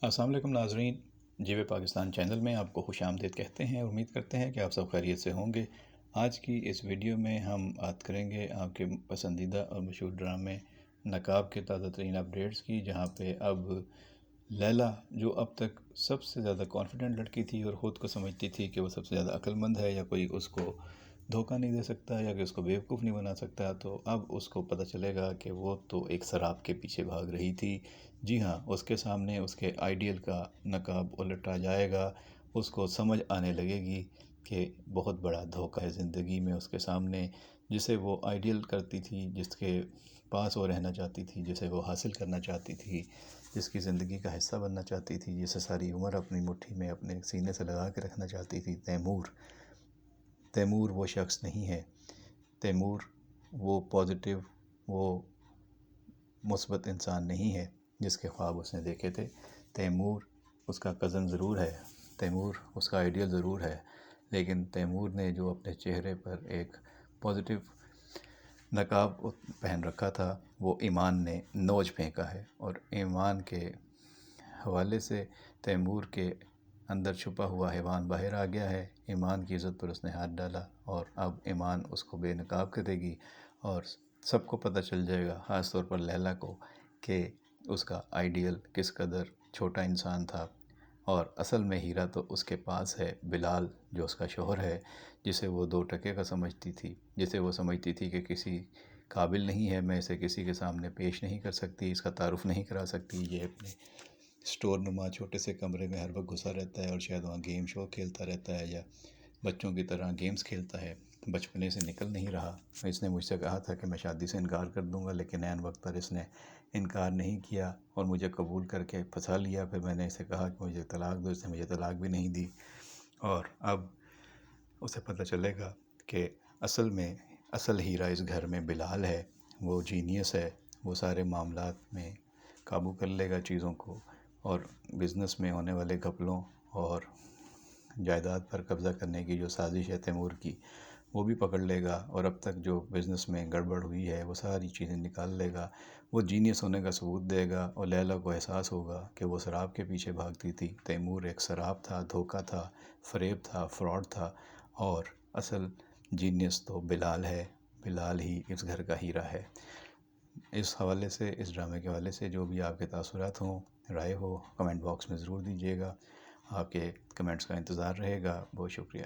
السلام علیکم ناظرین، جی وے پاکستان چینل میں آپ کو خوش آمدید کہتے ہیں اور امید کرتے ہیں کہ آپ سب خیریت سے ہوں گے۔ آج کی اس ویڈیو میں ہم بات کریں گے آپ کے پسندیدہ اور مشہور ڈرامے نقاب کے تازہ ترین اپڈیٹس کی، جہاں پہ اب لیلا، جو اب تک سب سے زیادہ کانفیڈنٹ لڑکی تھی اور خود کو سمجھتی تھی کہ وہ سب سے زیادہ عقل مند ہے یا کوئی اس کو دھوکہ نہیں دے سکتا یا کہ اس کو بیوقوف نہیں بنا سکتا، تو اب اس کو پتہ چلے گا کہ وہ تو ایک سراب کے پیچھے بھاگ رہی تھی۔ جی ہاں، اس کے سامنے اس کے آئیڈیل کا نقاب الٹا جائے گا، اس کو سمجھ آنے لگے گی کہ بہت بڑا دھوکہ ہے زندگی میں اس کے سامنے، جسے وہ آئیڈیل کرتی تھی، جس کے پاس وہ رہنا چاہتی تھی، جسے وہ حاصل کرنا چاہتی تھی، جس کی زندگی کا حصہ بننا چاہتی تھی، جسے ساری عمر اپنی مٹھی میں اپنے سینے سے لگا کے رکھنا چاہتی تھی۔ تیمور وہ شخص نہیں ہے۔ تیمور وہ پازیٹیو، وہ مثبت انسان نہیں ہے جس کے خواب اس نے دیکھے تھے۔ تیمور اس کا کزن ضرور ہے، تیمور اس کا آئیڈیل ضرور ہے، لیکن تیمور نے جو اپنے چہرے پر ایک پازیٹیو نقاب پہن رکھا تھا، وہ ایمان نے نوچ پھینکا ہے، اور ایمان کے حوالے سے تیمور کے اندر چھپا ہوا حیوان باہر آ گیا ہے۔ ایمان کی عزت پر اس نے ہاتھ ڈالا، اور اب ایمان اس کو بے نقاب کرے گی، اور سب کو پتہ چل جائے گا، خاص طور پر لیلا کو، کہ اس کا آئیڈیل کس قدر چھوٹا انسان تھا، اور اصل میں ہیرا تو اس کے پاس ہے۔ بلال جو اس کا شوہر ہے، جسے وہ 2 ٹکے کا سمجھتی تھی، جسے وہ سمجھتی تھی کہ کسی قابل نہیں ہے، میں اسے کسی کے سامنے پیش نہیں کر سکتی، اس کا تعارف نہیں کرا سکتی، یہ اپنے اسٹور نما چھوٹے سے کمرے میں ہر وقت گھسا رہتا ہے اور شاید وہاں گیم شو کھیلتا رہتا ہے یا بچوں کی طرح گیمز کھیلتا ہے، بچپنے سے نکل نہیں رہا۔ اس نے مجھ سے کہا تھا کہ میں شادی سے انکار کر دوں گا، لیکن عین وقت پر اس نے انکار نہیں کیا اور مجھے قبول کر کے پھنسا لیا۔ پھر میں نے اسے کہا کہ مجھے طلاق دو، اس نے مجھے طلاق بھی نہیں دی، اور اب اسے پتہ چلے گا کہ اصل ہیرا اس گھر میں بلال ہے۔ وہ جینیس ہے، وہ سارے معاملات میں قابو کر لے گا چیزوں کو، اور بزنس میں ہونے والے گھپلوں اور جائیداد پر قبضہ کرنے کی جو سازش ہے تیمور کی، وہ بھی پکڑ لے گا، اور اب تک جو بزنس میں گڑبڑ ہوئی ہے وہ ساری چیزیں نکال لے گا۔ وہ جینیس ہونے کا ثبوت دے گا، اور لیلا کو احساس ہوگا کہ وہ سراب کے پیچھے بھاگتی تھی۔ تیمور ایک سراب تھا، دھوکہ تھا، فریب تھا، فراڈ تھا، اور اصل جینیس تو بلال ہے۔ بلال ہی اس گھر کا ہیرا ہے۔ اس حوالے سے، اس ڈرامے کے حوالے سے جو بھی آپ کے تاثرات ہوں، رائے ہو، کمنٹ باکس میں ضرور دیجیے گا۔ آپ کے کمنٹس کا انتظار رہے گا۔ بہت شکریہ۔